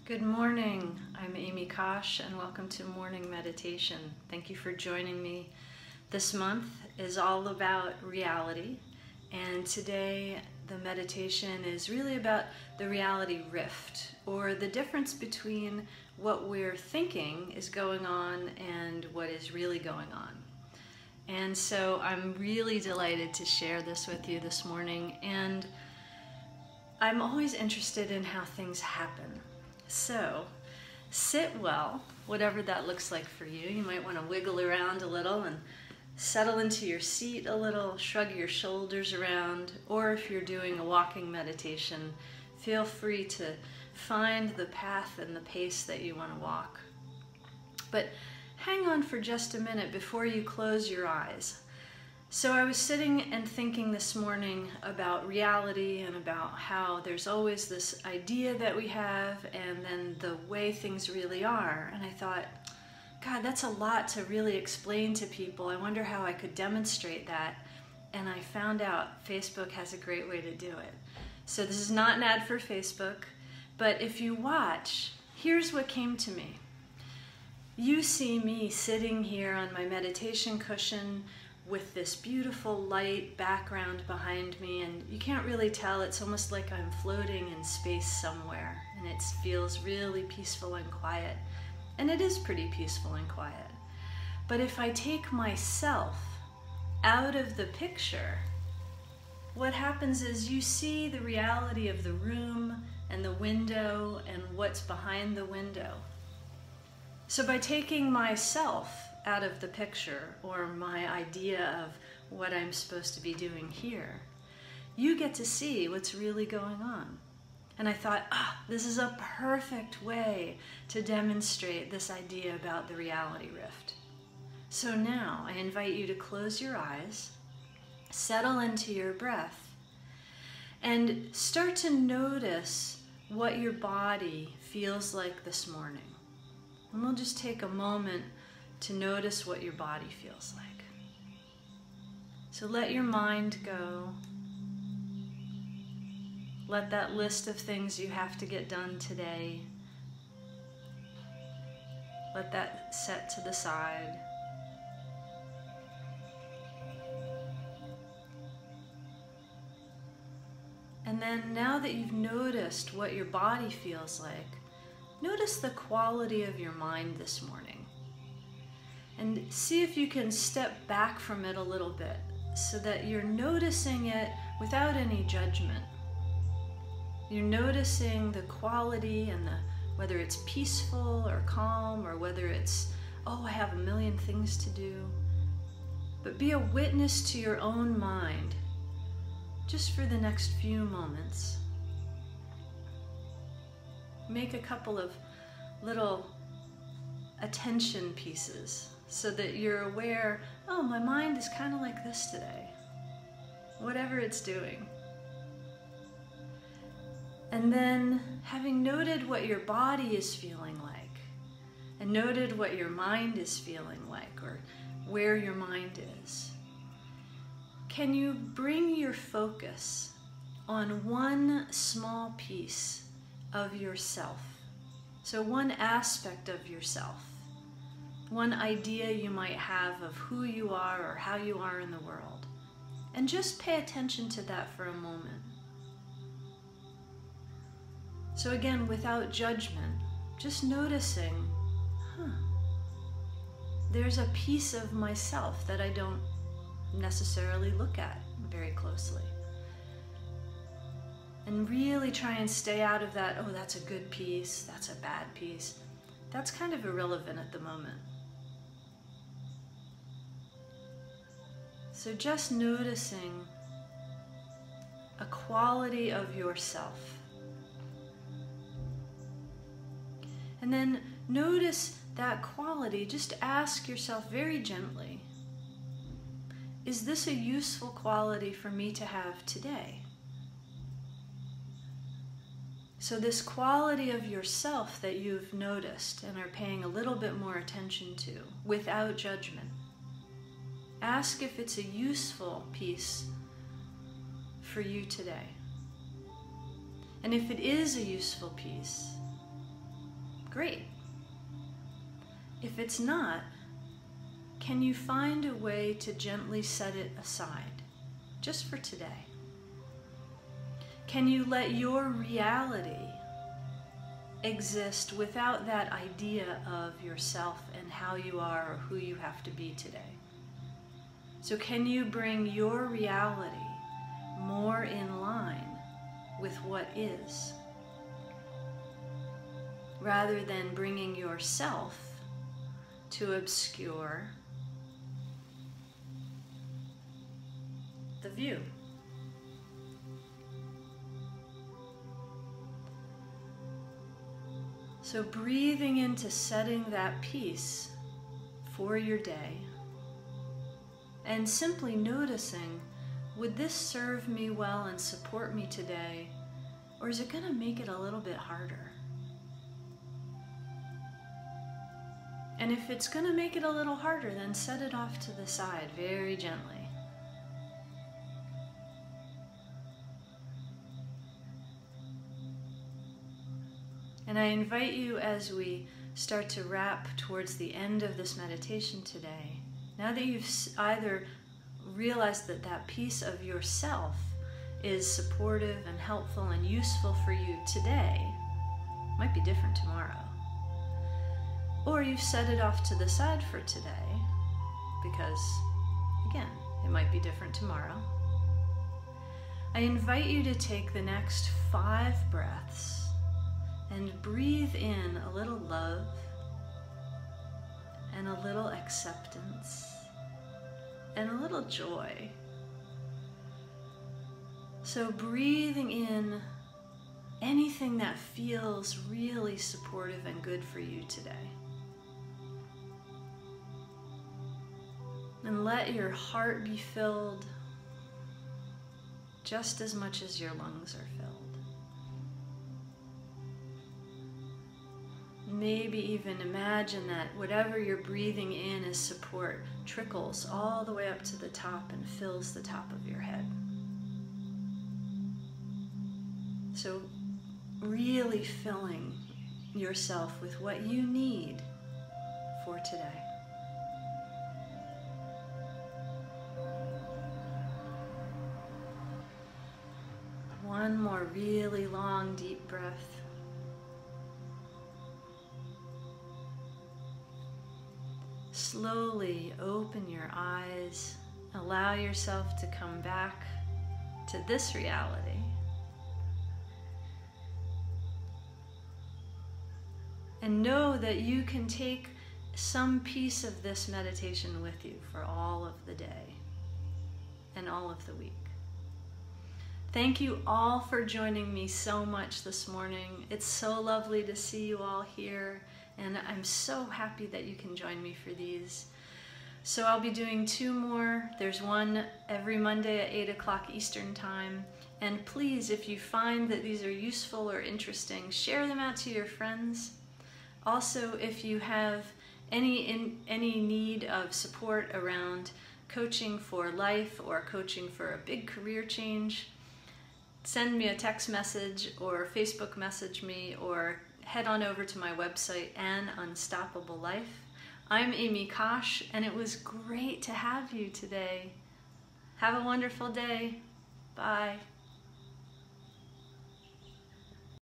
Good morning. I'm Amy Kosh and welcome to Morning Meditation. Thank you for joining me. This month is all about reality, and today the meditation is really about the reality rift, or the difference between what we're thinking is going on and what is really going on. And so I'm really delighted to share this with you this morning, and I'm always interested in how things happen. So sit well, whatever that looks like for you. You might want to wiggle around a little and settle into your seat a little, shrug your shoulders around, or if you're doing a walking meditation, feel free to find the path and the pace that you want to walk. But hang on for just a minute before you close your eyes. So I was sitting and thinking this morning about reality and about how there's always this idea that we have and then the way things really are. And I thought, God, that's a lot to really explain to people. I wonder how I could demonstrate that. And I found out Facebook has a great way to do it. So this is not an ad for Facebook, but if you watch, here's what came to me. You see me sitting here on my meditation cushion with this beautiful light background behind me, and you can't really tell. It's almost like I'm floating in space somewhere, and it feels really peaceful and quiet. And it is pretty peaceful and quiet. But if I take myself out of the picture, what happens is you see the reality of the room and the window and what's behind the window. So by taking myself out of the picture, or my idea of what I'm supposed to be doing here, you get to see what's really going on. And I thought, this is a perfect way to demonstrate this idea about the reality rift. So now I invite you to close your eyes, settle into your breath, and start to notice what your body feels like this morning. And we'll just take a moment to notice what your body feels like. So let your mind go. Let that list of things you have to get done today, let that set to the side. And then now that you've noticed what your body feels like, notice the quality of your mind this morning. And see if you can step back from it a little bit so that you're noticing it without any judgment. You're noticing the quality and whether it's peaceful or calm, or whether it's, I have a million things to do. But be a witness to your own mind just for the next few moments. Make a couple of little attention pieces so that you're aware, my mind is kind of like this today, whatever it's doing. And then, having noted what your body is feeling like, and noted what your mind is feeling like, or where your mind is, can you bring your focus on one small piece of yourself? So one aspect of yourself, one idea you might have of who you are or how you are in the world. And just pay attention to that for a moment. So again, without judgment, just noticing, there's a piece of myself that I don't necessarily look at very closely. And really try and stay out of that, that's a good piece, that's a bad piece. That's kind of irrelevant at the moment. So just noticing a quality of yourself. And then notice that quality. Just ask yourself very gently, is this a useful quality for me to have today? So this quality of yourself that you've noticed and are paying a little bit more attention to, without judgment, ask if it's a useful piece for you today. And if it is a useful piece, Great. If it's not, can you find a way to gently set it aside, just for today? Can you let your reality exist without that idea of yourself and how you are or who you have to be today? So can you bring your reality more in line with what is, rather than bringing yourself to obscure the view? So breathing into setting that peace for your day and simply noticing, would this serve me well and support me today, or is it going to make it a little bit harder? And if it's going to make it a little harder, then set it off to the side very gently. And I invite you, as we start to wrap towards the end of this meditation today, now that you've either realized that that piece of yourself is supportive and helpful and useful for you today, might be different tomorrow, or you've set it off to the side for today because, again, it might be different tomorrow, I invite you to take the next 5 breaths and breathe in a little love and a little acceptance and a little joy. So breathing in anything that feels really supportive and good for you today. And let your heart be filled just as much as your lungs are filled. Maybe even imagine that whatever you're breathing in as support trickles all the way up to the top and fills the top of your head. So really filling yourself with what you need for today. One more really long, deep breath. Slowly open your eyes. Allow yourself to come back to this reality. And know that you can take some piece of this meditation with you for all of the day and all of the week. Thank you all for joining me so much this morning. It's so lovely to see you all here, and I'm so happy that you can join me for these. So I'll be doing 2 more. There's one every Monday at 8 o'clock Eastern Time. And please, if you find that these are useful or interesting, share them out to your friends. Also, if you have any need of support around coaching for life or coaching for a big career change, send me a text message or Facebook message me, or head on over to my website, An Unstoppable Life. I'm Amy Kosh, and it was great to have you today. Have a wonderful day. Bye.